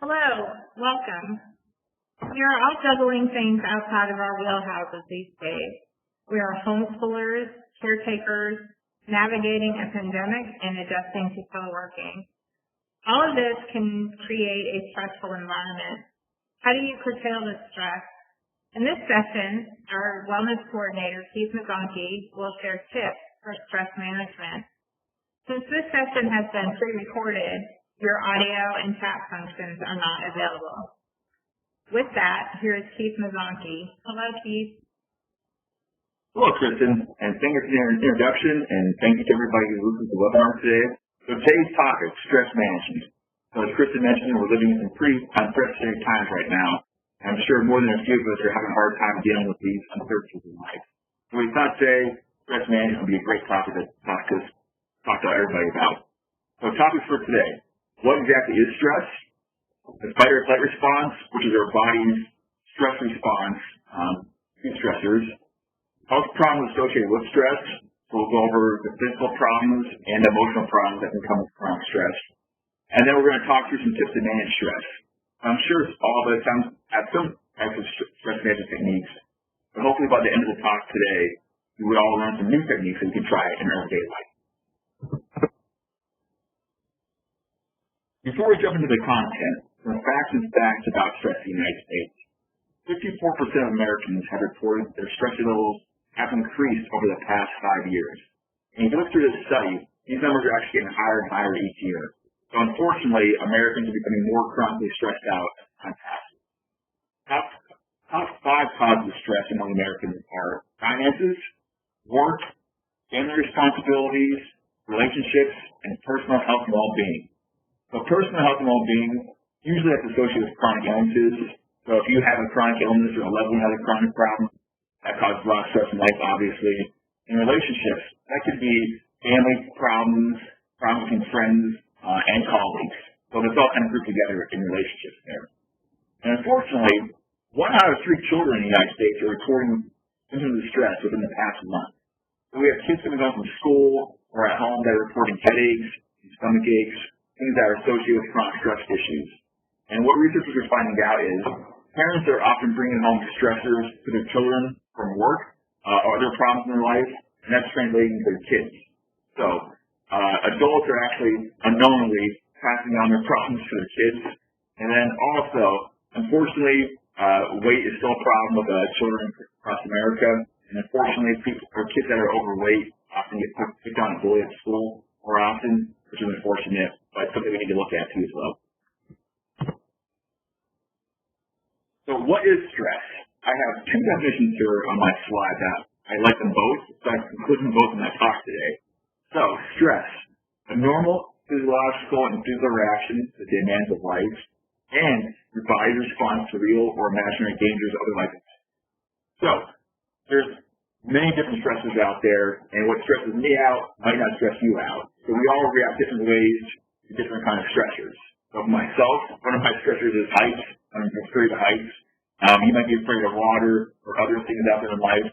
Hello, welcome. We are all juggling things outside of our wheelhouses these days. We are homeschoolers, caretakers, navigating a pandemic, and adjusting to teleworking. All of this can create a stressful environment. How do you curtail this stress? In this session, our wellness coordinator, Keith Mazzonke, will share tips for stress management. Since this session has been pre-recorded, your audio and chat functions are not available. With that, here is Keith Mazzonke. Hello, Keith. Hello, Kristen, and thank you for your introduction, and thank you to everybody who listened to the webinar today. So today's topic, stress management. So as Kristen mentioned, we're living in some pretty unprecedented times right now. I'm sure more than a few of us are having a hard time dealing with these uncertainties in life. So we thought today, stress management would be a great topic to talk to everybody about. So topics for today. What exactly is stress? The fight or flight response, which is our body's stress response to stressors. Health problems associated with stress. So we'll go over the physical problems and emotional problems that can come with chronic stress. And then we're going to talk through some tips to manage stress. I'm sure all of us have some types of stress management techniques, but hopefully by the end of the talk today, we would all learn some new techniques that we can try in our everyday life. Before we jump into the content, some facts and stats about stress in the United States. 54% of Americans have reported their stress levels have increased over the past 5 years. And if you look through this study, these numbers are actually getting higher and higher each year. So unfortunately, Americans are becoming more chronically stressed out as time passes. Top 5 causes of stress among Americans are finances, work, family responsibilities, relationships, and personal health and well-being. So personal health and well-being usually that's associated with chronic illnesses. So if you have a chronic illness or a loved one has a chronic problem, that causes a lot of stress in life, obviously. In relationships, that could be family problems between friends, and colleagues. So it's all kind of grouped together in relationships there. And unfortunately, 1 out of 3 children in the United States are reporting symptoms of stress within the past month. So we have kids coming home from school or at home that are reporting headaches, stomach aches, things that are associated with chronic stress issues. And what researchers are finding out is parents are often bringing home stressors to their children from work or other problems in their life, and that's translating to their kids. So adults are actually unknowingly passing on their problems to their kids. And then also, unfortunately, weight is still a problem with children across America. And unfortunately, kids that are overweight often get picked on and bullied at school more often, which is unfortunate, but something we need to look at too as well. So what is stress? I have 2 definitions here on my slide that I like them both, so I've included them both in my talk today. So, stress, a normal physiological and physical reaction to the demands of life, and your body's response to real or imaginary dangers of other life events. So, there's many different stressors out there, and what stresses me out might not stress you out. So we all react different ways to different kinds of stressors. So for myself, one of my stressors is heights. I'm afraid of heights. You might be afraid of water or other things out there in life.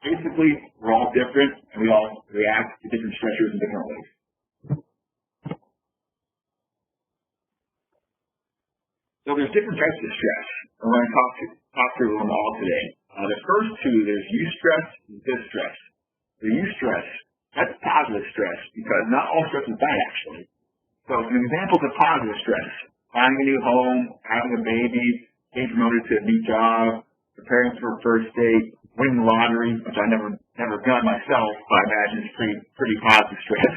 Basically, we're all different, and we all react to different stressors in different ways. So there's different types of stress, and we're going to talk through them all today. The first 2, there's eustress and distress. The eustress, that's positive stress, because not all stress is bad, actually. So some examples of positive stress: finding a new home, having a baby, getting promoted to a new job, preparing for a first date, winning the lottery, which I never done myself, but I imagine it's pretty positive stress.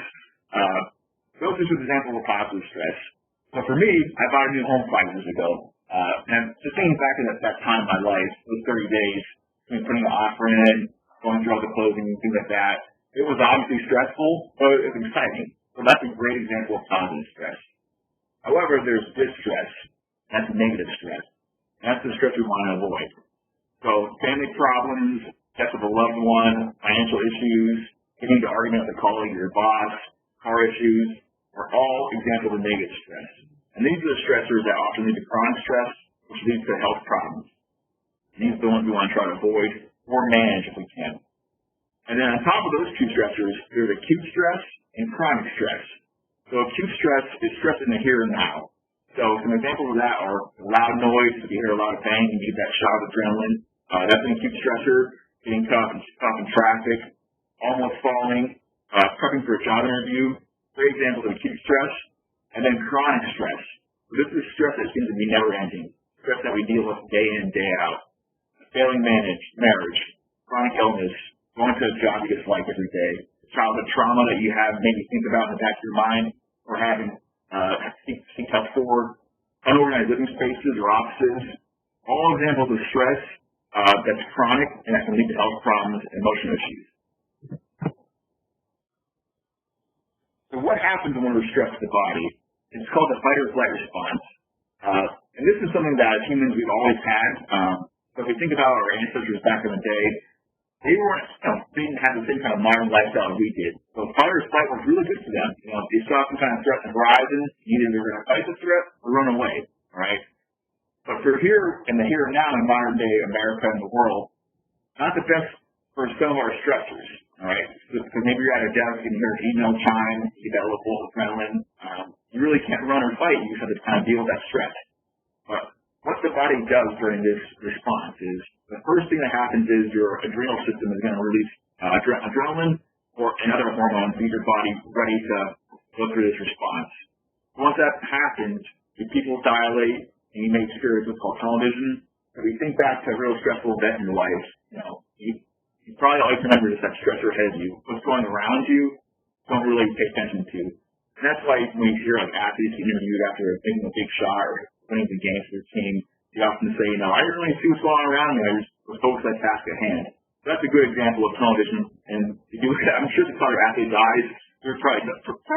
Those are some examples of positive stress. So for me, I bought a new home 5 years ago. And just thinking back to that time in my life, those 30 days, putting the offer in, going through all the closing and things like that, it was obviously stressful, but it was exciting. So that's a great example of positive stress. However, there's distress. That's negative stress. That's the stress we want to avoid. So family problems, death of a loved one, financial issues, getting into argument with a colleague or your boss, car issues, are all examples of negative stress. And these are the stressors that often lead to chronic stress, which leads to health problems. And these are the ones we want to try to avoid or manage if we can. And then on top of those 2 stressors, there's acute stress and chronic stress. So acute stress is stress in the here and now. So some some examples of that are loud noise. If you hear a lot of bang, you get that shot of adrenaline. That's an acute stressor. Getting caught in traffic, almost falling, prepping for a job interview. Great examples of acute stress. And then chronic stress. This is stress that seems to be never ending. Stress that we deal with day in, day out. Failing marriage, chronic illness, going to a job you dislike every day, childhood trauma that you have maybe think about in the back of your mind, or having seek help for, unorganized living spaces or offices. All examples of stress that's chronic and that can lead to health problems and emotional issues. So what happens when we're stressed in the body? It's called the fight or flight response. And this is something that as humans we've always had. So if we think about our ancestors back in the day, they didn't have the same kind of modern lifestyle we did. So fight or flight was really good for them. If they saw some kind of threat on the horizon, either they were going to fight the threat or run away, right? But for here and now in modern day America and the world, not the best for some of our stressors, all right? Because maybe you're at a desk and you hear an email chime, you get that little bolt of adrenaline. You really can't run or fight. You just have to kind of deal with that stress. But what the body does during this response is the first thing that happens is your adrenal system is going to release adrenaline and other hormones to get your body ready to go through this response. Once that happens, your pupils dilate and you may experience what's called tunnel vision. If you think back to a real stressful event in your life, you probably always remember just that stressor ahead of you. What's going around you, don't really pay attention to. And that's why when you hear like athletes get interviewed after making a big shot or winning the game for their team, you often say, I didn't really see what's going on around me. I just was focused on the task at hand. So that's a good example of tunnel vision. And if you look at, I'm sure the other athletes' eyes, they're probably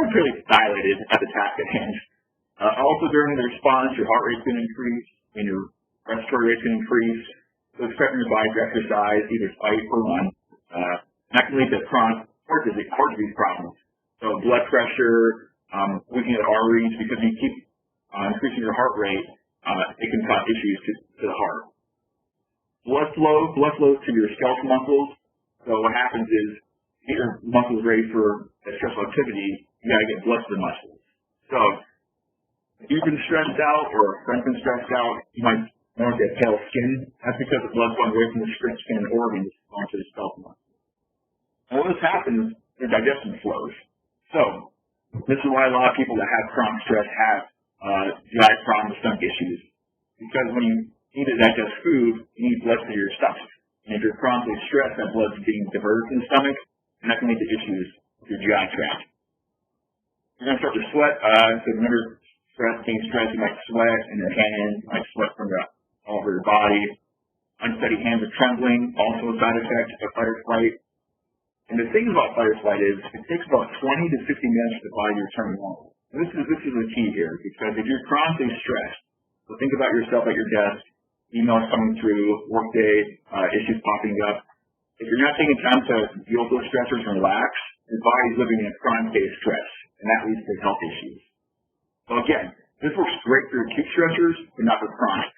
pretty dilated at the task at hand. Also during the response, your heart rate's going to increase and your respiratory rate's going to increase. So expect your body to exercise, either fight or run. That can lead to chronic heart disease problems. So blood pressure, weakening of the arteries, because you keep increasing your heart rate, it can cause issues to the heart. Blood flow to your skeletal muscles. So what happens is, to get your muscles ready for a stressful activity, you got to get blood to the muscles. So if you've been stressed out or a friend's been stressed out, you might notice they have pale skin. That's because the blood's going away from the skin and organs going to the skeletal muscles. And when this happens, their digestion slows. So this is why a lot of people that have chronic stress have GI problems, stomach issues. Because when you need to digest food, you need blood to your stomach. And if you're chronically stressed, that blood's being diverted from the stomach, and that can lead to issues with your GI tract. You're going to start to sweat. So remember, being stressed, you might sweat in your hands, you might sweat from all over your body. Unsteady hands are trembling, also a side effect of fight or flight. And the thing about fight or flight is it takes about 20 to 60 minutes for the body to return to normal. This is the key here, because if you're chronically stressed, so think about yourself at your desk, emails coming through, workday, issues popping up. If you're not taking time to deal with those stressors and relax, your body's living in a chronic state of stress, and that leads to health issues. So again, this works great for acute stressors, but not for chronic.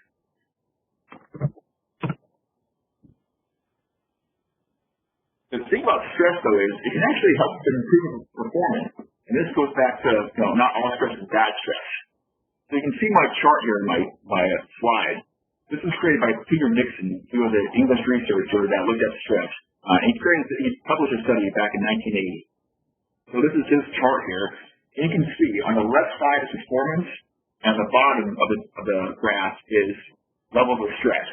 The thing about stress, though, is it can actually help to improve performance. And this goes back to, not all stress is bad stress. So you can see my chart here in my slide. This was created by Peter Nixon, who was an English researcher that looked at stress. And he published a study back in 1980. So this is his chart here. And you can see on the left side is performance, and the bottom of the graph is levels of stress.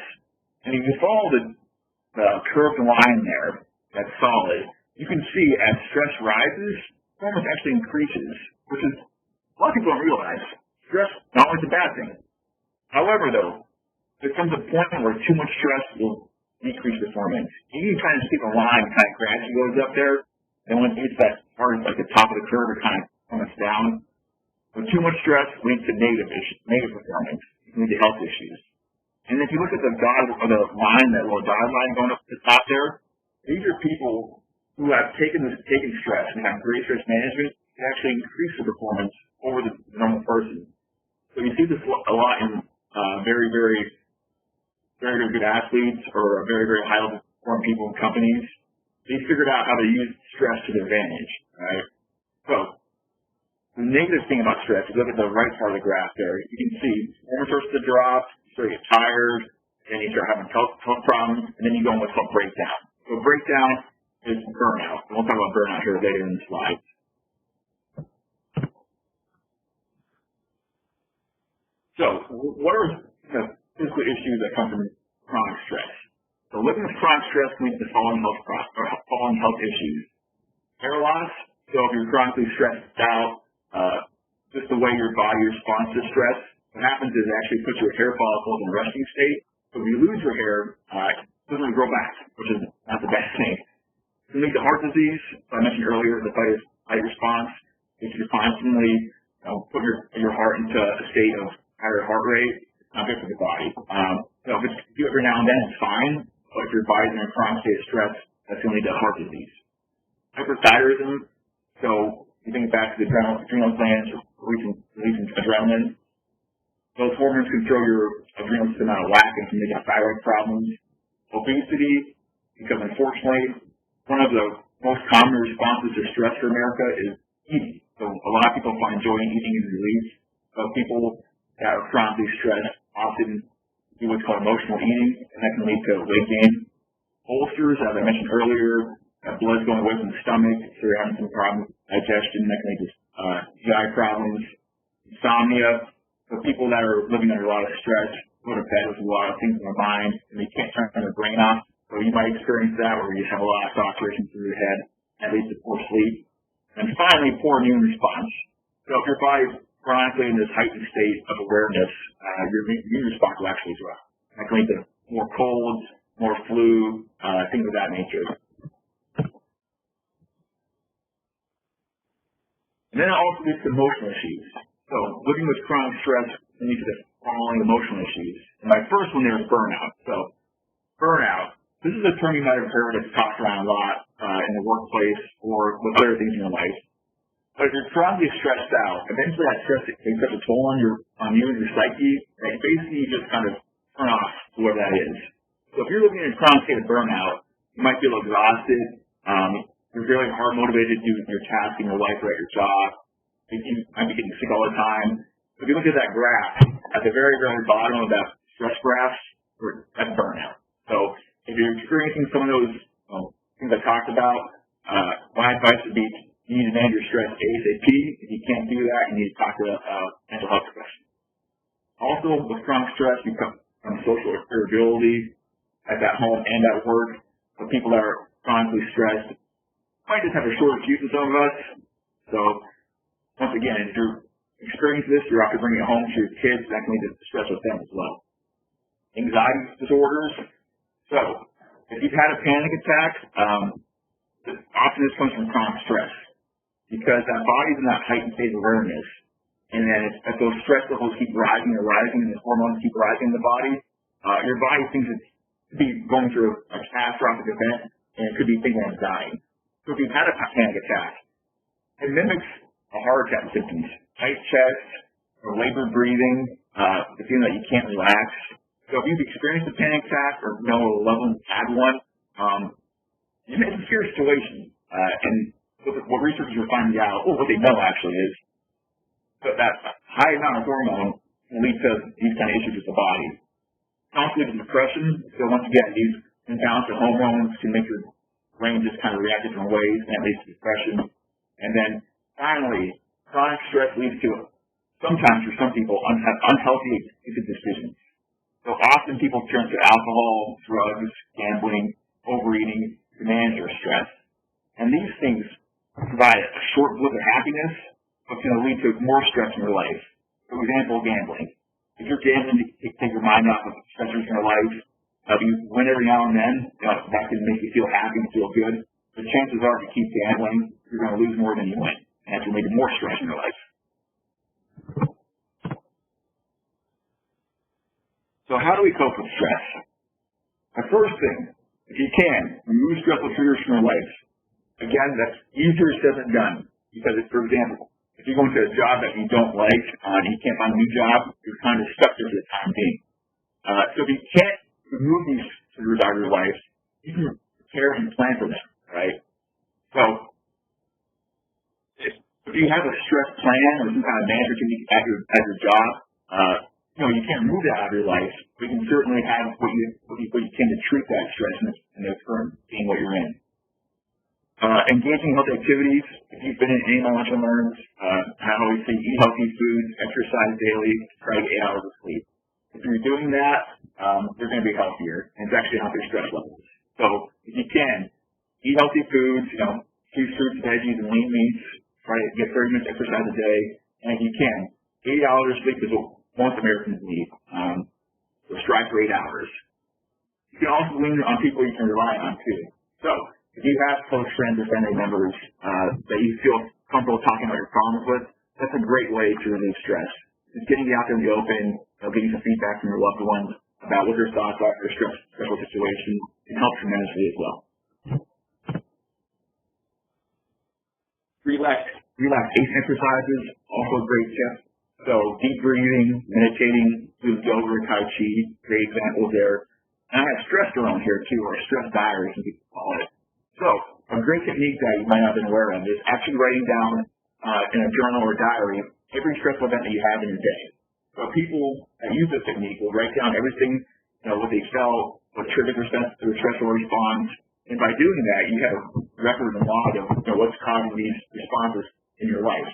And if you follow the curved line there, that's solid, you can see as stress rises, performance actually increases, which is, a lot of people don't realize, stress not always a bad thing. However, though, there comes a point where too much stress will decrease performance. You can kind of see the line kind of gradually goes up there, and when it hits that part, like the top of the curve, it kind of comes down. But too much stress leads to negative performance. It can lead to health issues. And if you look at the line, that little dotted line going up to the top there, these are people who have taken stress and have great stress management to actually increase their performance over the normal person. So you see this a lot in very, very, very good athletes or very, very high level performing people in companies. They figured out how to use stress to their advantage, right? So The negative thing about stress, if you look at the right part of the graph there, you can see hormones starts to drop, you start to get tired, then you start having health problems, and then you go on what's called breakdown. So breakdown is burnout. And we'll talk about burnout here later in the slides. So what are the physical issues that come from chronic stress? So living with chronic stress can lead to following health issues. Hair loss. So if you're chronically stressed out, just the way your body responds to stress, what happens is it actually puts your hair follicles in a resting state. So if you lose your hair, it doesn't grow back, which is not the best thing. It can lead to heart disease. I mentioned earlier the fight response. If you constantly put your heart into a state of higher heart rate, it's not good for the body. If it's do every now and then, it's fine. But if your body's in a chronic state of stress, that's going to lead to heart disease. Hyperthyroidism. So you think back to the adrenal glands releasing adrenaline. Those hormones can throw your adrenal system out of whack and can lead to thyroid problems. Obesity, because unfortunately, one of the most common responses to stress for America is eating. So a lot of people find joy in eating as a relief. But people that are chronically stressed often do what's called emotional eating, and that can lead to weight gain. Ulcers, as I mentioned earlier, blood's going away from the stomach, so you're having some problems with digestion, that can lead to GI problems. Insomnia. So people that are living under a lot of stress go to bed with a lot of things in their mind, and they can't turn their brain off. So you might experience that where you have a lot of thoughts racing through your head, and leads to poor sleep. And finally, poor immune response. So if your body's chronically in this heightened state of awareness, your immune response will actually drop. That can lead to more colds, more flu, things of that nature. And then it also leads to emotional issues. So living with chronic stress leads to the following emotional issues. And my first one there is burnout. So burnout. This is a term you might have heard that's talked around a lot in the workplace or with other things in your life. But if you're chronically stressed out, eventually that stress takes such a toll on you and your psyche that basically you just kind of turn off whatever that is. So if you're living in a chronic state of burnout, you might feel exhausted. You're very hard motivated to do your task in your life or at your job. You might be getting sick all the time. If you look at that graph, at the very, very bottom of that stress graph, that's burnout. So if you're experiencing some of those things I talked about, my advice would be you need to manage your stress ASAP. If you can't do that, you need to talk to a mental health professional. Also, with chronic stress, you come from social irritability at home and at work. So people that are chronically stressed might just have a shorter fuse than some of us. So once again, if you're experiencing this, you're often bringing it home to your kids. That can lead to stress with them as well. Anxiety disorders. So if you've had a panic attack, often this comes from chronic stress because that body's in that heightened state of awareness. And then if those stress levels keep rising and rising and the hormones keep rising in the body, your body thinks it's could be going through a catastrophic event and it could be thinking of dying. So if you've had a panic attack, it mimics a heart attack symptoms. Tight chest or labored breathing, the feeling that you can't relax. So if you've experienced a panic attack or know a loved one had one, you're in a secure situation. And what researchers are finding out, what they know actually is that high amount of hormone can lead to these kind of issues with the body. Also lead to depression. So once again, these imbalance of hormones can make your brain just kind of react different ways, and that leads to depression. And then finally, chronic stress leads to, sometimes for some people, unhealthy decisions. So often people turn to alcohol, drugs, gambling, overeating to manage their stress. And these things provide a short blip of happiness, but can lead to more stress in your life. For example, gambling. If you're gambling to take your mind off of stressors in your life, you win every now and then, that can make you feel happy and feel good. But chances are, if you keep gambling, you're going to lose more than you win. And that can lead to more stress in your life. So how do we cope with stress? The first thing, if you can, remove stressful triggers from your life. Again, that's easier said than done. Because, for example, if you're going to a job that you don't like and you can't find a new job, you're kind of stuck there for the time being. So if you can't remove these triggers out of your life, you can prepare and plan for them, right? So If you have a stress plan or some kind of management technique at your job, you can't remove that out of your life, but you can certainly have what you can to treat that stress in the current being what you're in. Engaging in healthy activities. If you've been in any of my lunch and learns, I always say eat healthy foods, exercise daily, try to get 8 hours of sleep. If you're doing that, you're going to be healthier, and it's actually help your stress levels. So if you can, eat healthy foods, choose fruits, veggies, and lean meats. Try to get 30 minutes exercise a day, and if you can, 8 hours of sleep is what most Americans need. So strive for 8 hours. You can also lean on people you can rely on too. So if you have close friends or family members that you feel comfortable talking about your problems with, that's a great way to relieve stress. Just getting you out there in the open, getting some feedback from your loved ones about what their thoughts are for stressful situations can help tremendously as well. Relaxation exercises, also a great tip. So deep breathing, meditating, doing yoga or Tai Chi, great examples there. And I have stress around here too, or stress diaries, as people call it. So a great technique that you might not have been aware of is actually writing down in a journal or diary every stressful event that you have in your day. So people that use this technique will write down everything, what they felt, what triggered their stressful response. And by doing that, you have a record and log of what's causing these responses in your life.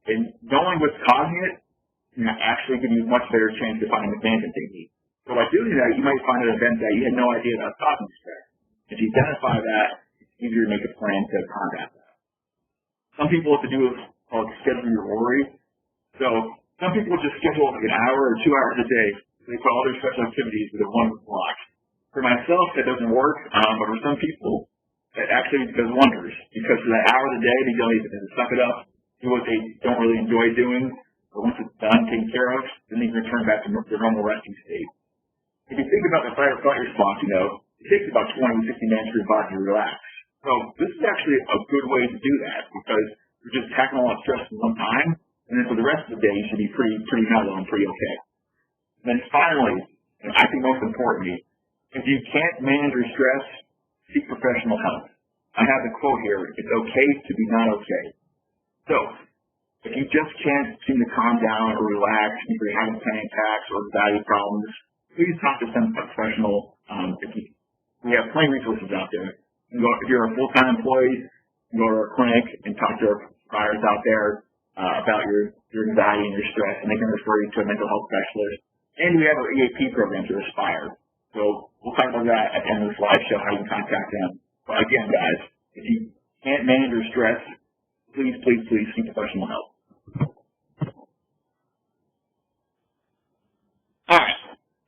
And knowing what's causing it actually gives you a much better chance to find a management technique. So by doing that, you might find an event that you had no idea that was causing stress. If you identify that, it's easier to make a plan to combat that. Some people have to do with schedule your worry. So some people just schedule like an hour or 2 hours a day. They put all their stressful activities into one block. For myself, that doesn't work, but for some people, it actually does wonders. Because for that hour of the day, they don't even suck it up, do what they don't really enjoy doing, but once it's done, taken care of, then they can return back to their normal resting state. If you think about the fight or flight response, it takes about 20 to 60 minutes for your body to relax. So this is actually a good way to do that because you're just tackling all that stress at one time, and then for the rest of the day, you should be pretty mellow and pretty okay. And then finally, and I think most importantly, if you can't manage your stress, seek professional help. I have the quote here, it's okay to be not okay. So, if you just can't seem to calm down or relax, if you're having panic attacks or anxiety problems, please talk to some professional. We have plenty of resources out there. If you're a full-time employee, you can go to our clinic and talk to our providers out there about your anxiety and your stress, and they can refer you to a mental health specialist. And we have our EAP program to Aspire. So we'll talk about that at the end of the slideshow, how you can contact them. But again, guys, if you can't manage your stress, please seek professional help. All right.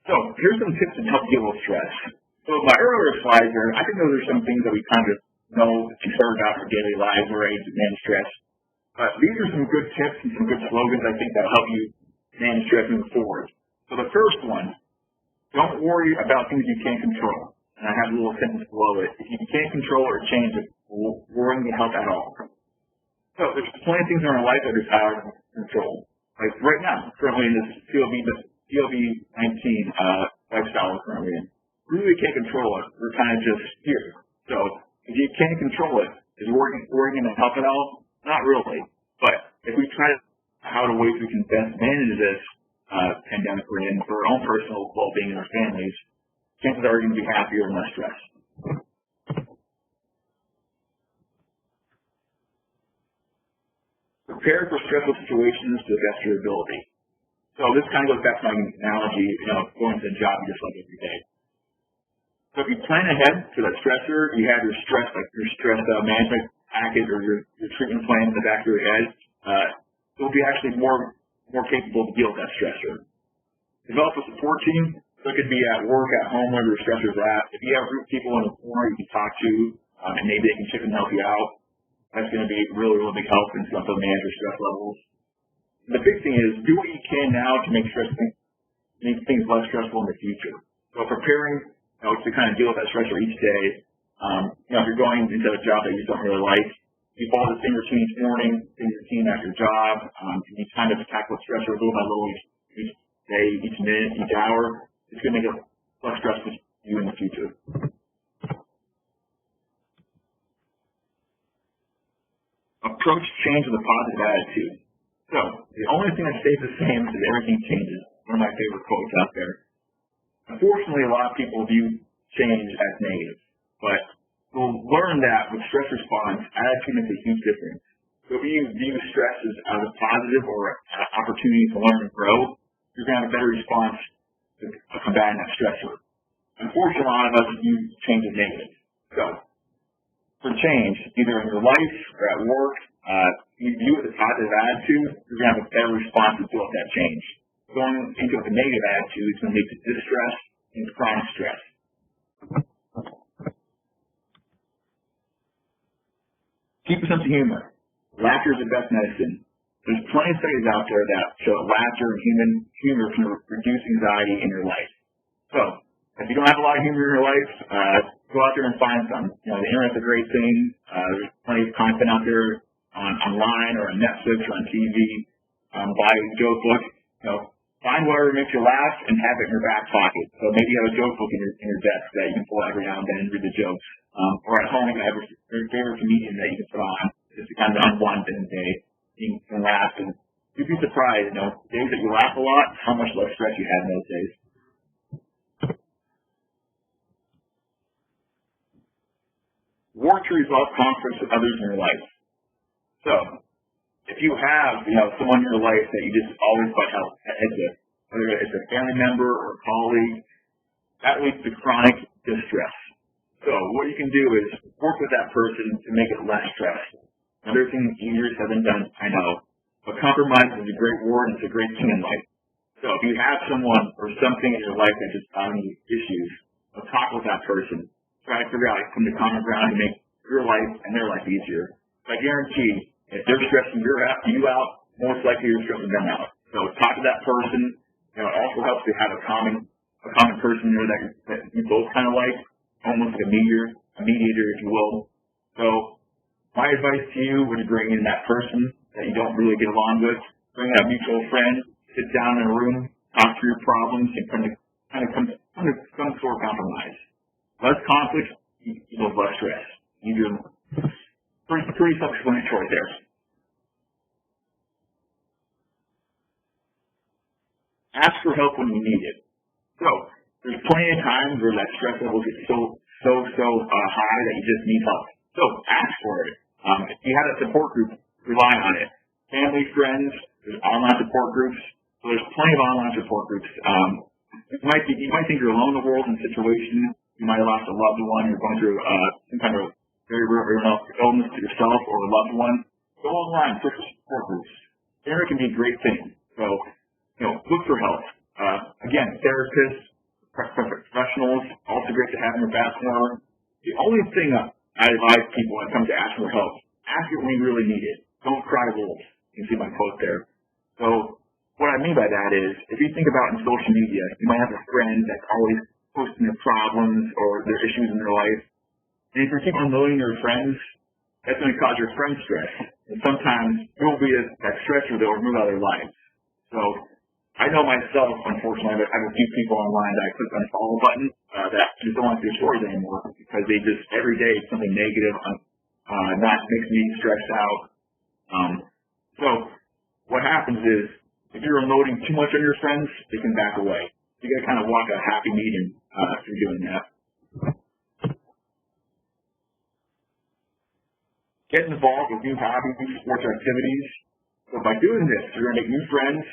So here's some tips to help deal with stress. So my earlier slides here, I think those are some things that we kind of know and heard about for daily lives or to manage stress. But these are some good tips and some good slogans I think that help you manage stress moving forward. So the first one, don't worry about things you can't control. And I have a little sentence below it. If you can't control or change it, worrying can help at all. So there's plenty of things in our life that are out of control. Like right now, currently in this COVID-19 lifestyle we're currently in. We really can't control it. We're kind of just here. So if you can't control it, is worrying going to help at all? Not really. But if we try to how to ways we can best manage this pandemic we're in for our own personal well-being and our families, chances are we're going to be happier and less stressed. Prepare for stressful situations to the best of your ability. So this kind of goes back to my analogy, going to the job just like every day. So if you plan ahead for that stressor, you have your stress management package or your treatment plan in the back of your head, you'll be actually more capable to deal with that stressor. Develop a support team. So it could be at work, at home, wherever your stressor's at. If you have a group of people in the corner you can talk to, and maybe they can chip and help you out, that's going to be really, really big help in stuff to manage your stress levels. And the big thing is, do what you can now to make things less stressful in the future. So preparing to kind of deal with that stressor each day. If you're going into a job that you don't really like, you follow the same routine each morning, same routine at your job, and you kind of tackle stressor little by little each day, each minute, each hour. It's going to make it less stressful for you in the future. A approach change with a positive attitude. So, the only thing that stays the same is everything changes. One of my favorite quotes out there. Unfortunately, a lot of people view change as negative, but we'll learn that with stress response, attitude makes a huge difference. So if you view stress as a positive or an opportunity to learn and grow, you're going to have a better response to combating that stressor. Unfortunately, a lot of us view change as negative. So, for change, either in your life or at work, you view it with a positive attitude, you're going to have a better response to deal with that change. Going into it with a negative attitude is going to lead to distress and chronic stress. Keep a sense of humor. Laughter is the best medicine. There's plenty of studies out there that show that laughter and humor can reduce anxiety in your life. So, if you don't have a lot of humor in your life, go out there and find some. You know, the internet's a great thing. There's plenty of content out there online or on Netflix or on TV. Buy a joke book. You know, find whatever makes you laugh and have it in your back pocket. So maybe you have a joke book in your desk that you can pull out every now and then and read the jokes. Or at home, you have your favorite comedian that you can put on just to kind of unwind in the day. You can laugh, and you'd be surprised, you know, days that you laugh a lot, how much less stress you had in those days. Work to resolve conflicts with others in your life. So, if you have, you know, someone in your life that you just always butt heads with, whether it's a family member or a colleague, that leads to chronic distress. So, what you can do is work with that person to make it less stressful. Another thing easier said than done, I know, but compromise is a great word and it's a great thing in life. So, if you have someone or something in your life that's just causing you issues, talk with that person. Try to figure out how to come to common ground to make your life and their life easier. But I guarantee, if they're stressing you out, most likely you're stressing them out. So talk to that person. You know, it also helps to have a common person there that you both kind of like, almost like a mediator, if you will. So my advice to you when you bring in that person that you don't really get along with, bring in a mutual friend, sit down in a room, talk through your problems, and come to some sort of compromise. Less conflict equals less stress. Pretty self-explanatory there. Ask for help when you need it. So, there's plenty of times where that stress level gets so high that you just need help. So, ask for it. If you have a support group, rely on it. Family, friends, there's online support groups. So there's plenty of online support groups. You might think you're alone in the world in a situation. You might have lost a loved one. You're going through some kind of very real illness to yourself or a loved one. Go online, search for support groups. Internet can be a great thing. So, you know, look for help. Again, therapists, professionals, also great to have in your back corner. The only thing I advise people when it comes to asking for help, ask it when you really need it. Don't cry wolf. You can see my quote there. So, what I mean by that is, if you think about in social media, you might have a friend that's always posting their problems or their issues in their life. And if you keep unloading your friends, that's going to cause your friends stress. And sometimes you'll be that stressor that will remove out of their lives. So I know myself, unfortunately, I have a few people online that I click on the follow button that just don't want to see their stories anymore because they just, every day, something negative not makes me stressed out. So what happens is, if you're unloading too much on your friends, they can back away. You got to kind of walk a happy medium through doing that. Get involved with new hobbies, new sports activities. So by doing this, you're going to make new friends.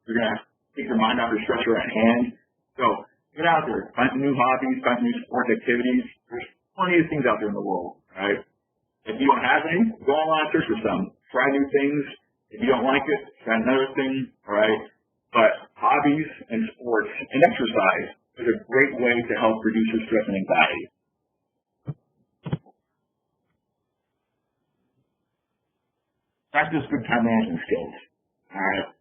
You're going to take your mind off your stressor at hand. So get out there, find some new hobbies, find some new sports activities. There's plenty of things out there in the world, right? If you don't have any, go online and search for some. Try new things. If you don't like it, try another thing, all right? But hobbies and sports and exercise is a great way to help reduce your stress and anxiety. Practice good time management skills, all right?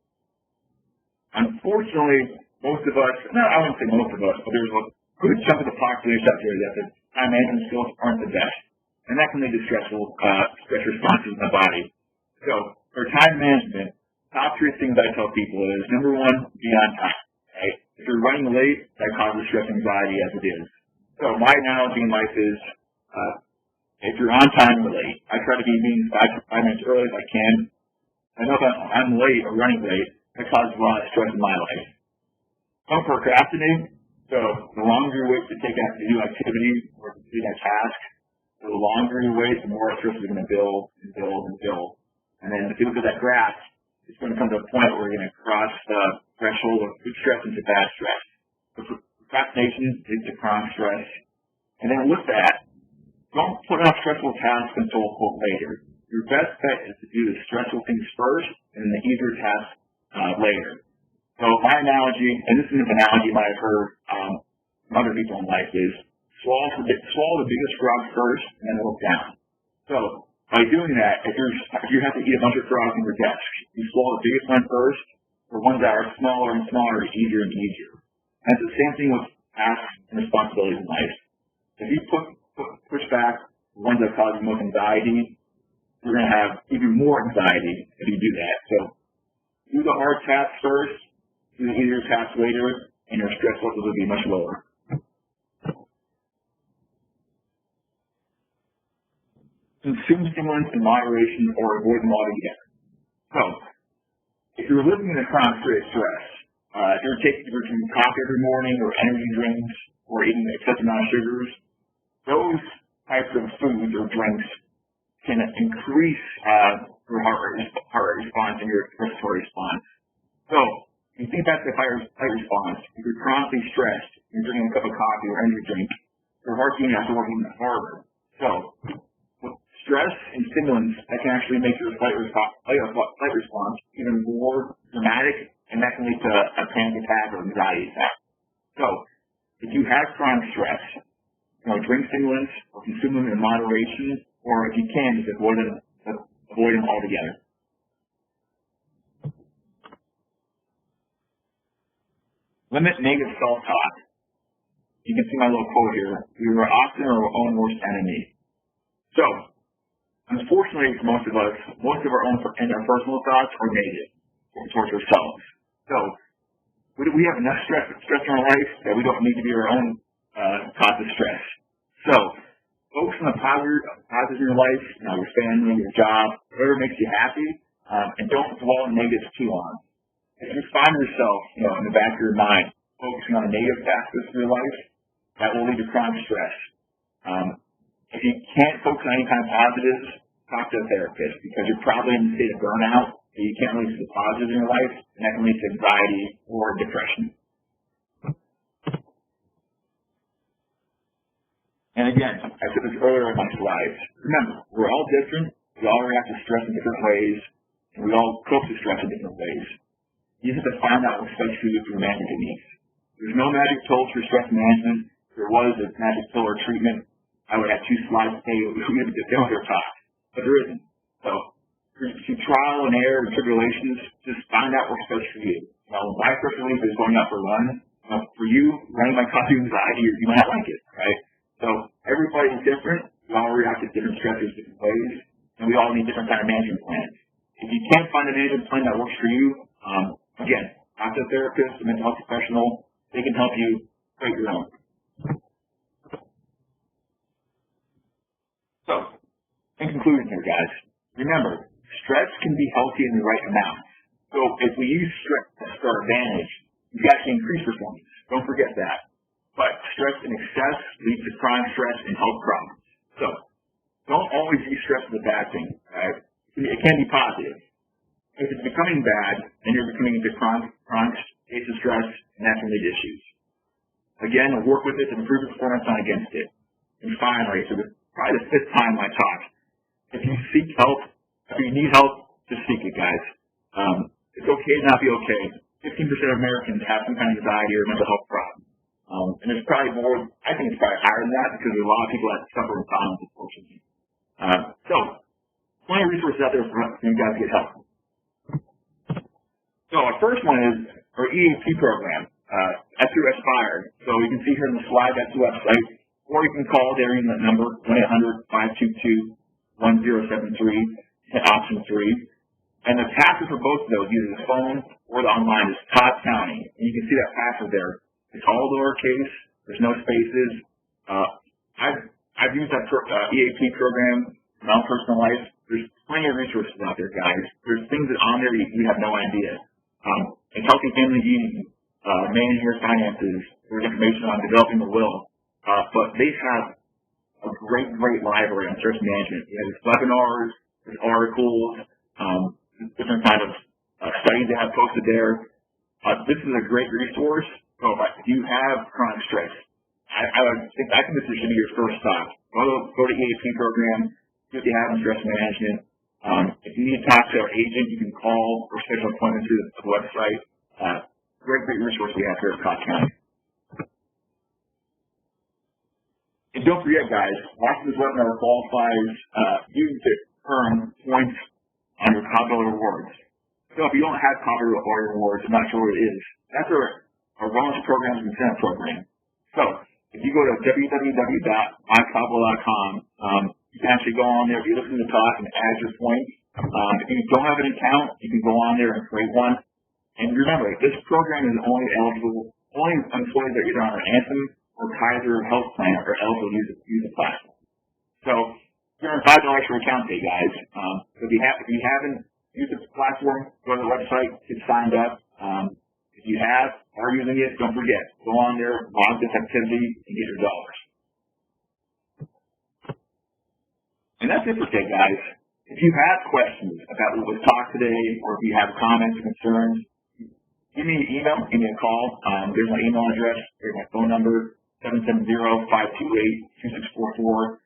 Unfortunately, most of us, no, I wouldn't say most of us, but there's a good chunk of the population out there that the time management skills aren't the best. And that can lead to stressful stress responses in the body. So, for time management, top 3 things I tell people is, number 1, be on time, right? If you're running late, that causes stress and anxiety as it is. So my analogy in life is, if you're on time or late. I try to be meetings 5 minutes early if I can. I know if I'm late or running late, that causes a lot of stress in my life. Don't procrastinate. So the longer you wait to take out to do activity or complete a task, the longer you wait, the more stress is going to build and build and build. And then if you look at that graph, it's going to come to a point where you're going to cross the threshold of good stress into bad stress. So procrastination leads to chronic stress. And then with that, don't put off stressful tasks until later. Your best bet is to do the stressful things first and the easier tasks later. So my analogy, and this is an analogy you might have heard from other people in life, is swallow the biggest frog first and then look down. So by doing that, if you have to eat a bunch of frogs on your desk, you swallow the biggest one first, or ones that are smaller and smaller, easier and easier. And it's the same thing with tasks and responsibilities in life. If you push back the ones that cause you most anxiety, you're going to have even more anxiety if you do that. So do the hard tasks first, do the easier tasks later, and your stress levels will be much lower. Consume stimulants in moderation or avoid them altogether. So, if you're living in a chronic state of stress, if you're drinking coffee every morning or energy drinks or eating an excessive amount of sugars, those types of foods or drinks can increase your heart rate response and your respiratory response. So, if you think back to the fight response, if you're chronically stressed, you're drinking a cup of coffee or energy drink, your heart's going to have to work even harder. So, with stress and stimulants, that can actually make your fight response even more dramatic, and that can lead to a panic attack or anxiety attack. So, if you have chronic stress, drink stimulants or consume them in moderation, or if you can, just avoid them altogether. Limit negative self-talk. You can see my little quote here. We are often our own worst enemy. So, unfortunately for most of us, most of our own personal thoughts are negative towards ourselves. So, we have enough stress in our life that we don't need to be our own cause of stress. So, focus on the positives in your life, your family, your job, whatever makes you happy, and don't dwell on negatives too long. If you find yourself, in the back of your mind, focusing on the negative aspects of your life, that will lead to chronic stress. If you can't focus on any kind of positives, talk to a therapist, because you're probably in a state of burnout, and you can't really see the positives in your life, and that can lead to anxiety or depression. And again, I said this earlier in my slides. Remember, we're all different. We all react to stress in different ways, and we all cope to stress in different ways. You have to find out what's best for you through management techniques. There's no magic pill for stress management. If there was a magic pill or treatment, I would have 2 slides today we would have done with our talk. But there isn't. So, through trial and error and tribulations, just find out what's best for you. My first belief is going out for a run. For you, running might cause you anxiety, or you might not like it, right? So, everybody's different. We all react to different stressors different ways, and we all need different kind of management plans. If you can't find a management plan that works for you, again, talk to a therapist, a mental health professional. They can help you create your own. So, in conclusion here, guys, remember, stress can be healthy in the right amount. So, if we use stress to our advantage, we actually increase performance. Don't forget that. But stress in excess leads to chronic stress and health problems. So, don't always use stress as a bad thing. Right? It can be positive. If it's becoming bad, then you're becoming into chronic states of stress, and that can lead to issues. Again, work with it to improve your performance, not against it. And finally, so this is probably the 5th time I talk, if you seek help, if you need help, just seek it, guys. It's okay to not be okay. 15% of Americans have some kind of anxiety or mental health problem. And there's probably more, I think it's probably higher than that, because there's a lot of people that suffer from problems, unfortunately. So, plenty of resources out there for you guys to get help. So our first one is our EAP program, through Aspire. So you can see here in the slide, that's the website, or you can call there in that number, 1-800-522-1073, hit option 3. And the password for both of those, either the phone or the online, is Todd County. And you can see that password there. It's all lowercase, there's no spaces. I've used that EAP program in my own personal life. There's plenty of resources out there, guys. There's things that on there you have no idea. In Healthy Family Union, managing your finances, there's information on developing the will. But they have a great library on stress management. You have webinars, there's articles, different kind of studies they have posted there. This is a great resource. So if you have chronic stress, I think this should be your first stop. Go to EAP program, see what you have in stress management. If you need to talk to our agent, you can call or schedule appointments through the website. Great resource we have here at Scott County. And don't forget, guys, watching this webinar qualifies you to earn points on your Cabo Rewards. So if you don't have Cabo Rewards, I'm not sure what it is. That's our wellness programs and incentive program. So if you go to www.mycabo.com, you can actually go on there, if you listen to the talk, and add your points. If you don't have an account, you can go on there and create one. And remember, this program is only employees that are either on an Anthem or Kaiser health plan are eligible to use the platform. So you're $5 for account fee, guys. So if you haven't used the platform, go to the website, get signed up. If you are using it, don't forget, go on there, log this activity, and get your dollars. And that's it for today, guys. If you have questions about what was talked today, or if you have comments or concerns, give me an email, give me a call. There's my email address, there's my phone number, 770-528-2644.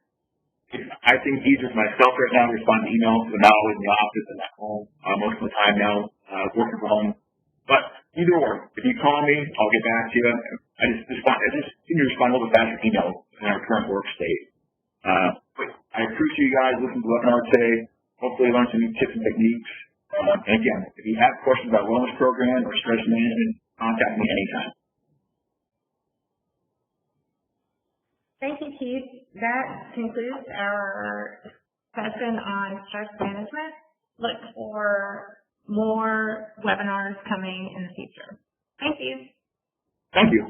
I think it's easier for myself right now to respond to emails because I'm not always in the office and at home most of the time now, working from home. But either or, if you call me, I'll get back to you. I just need to respond a little bit faster to email in our current work state. But I appreciate you guys listening to the webinar today. Hopefully you learned some new tips and techniques. And again, if you have questions about wellness program or stress management, contact me anytime. Thank you, Keith. That concludes our session on stress management. Look for more webinars coming in the future. Thank you. Thank you.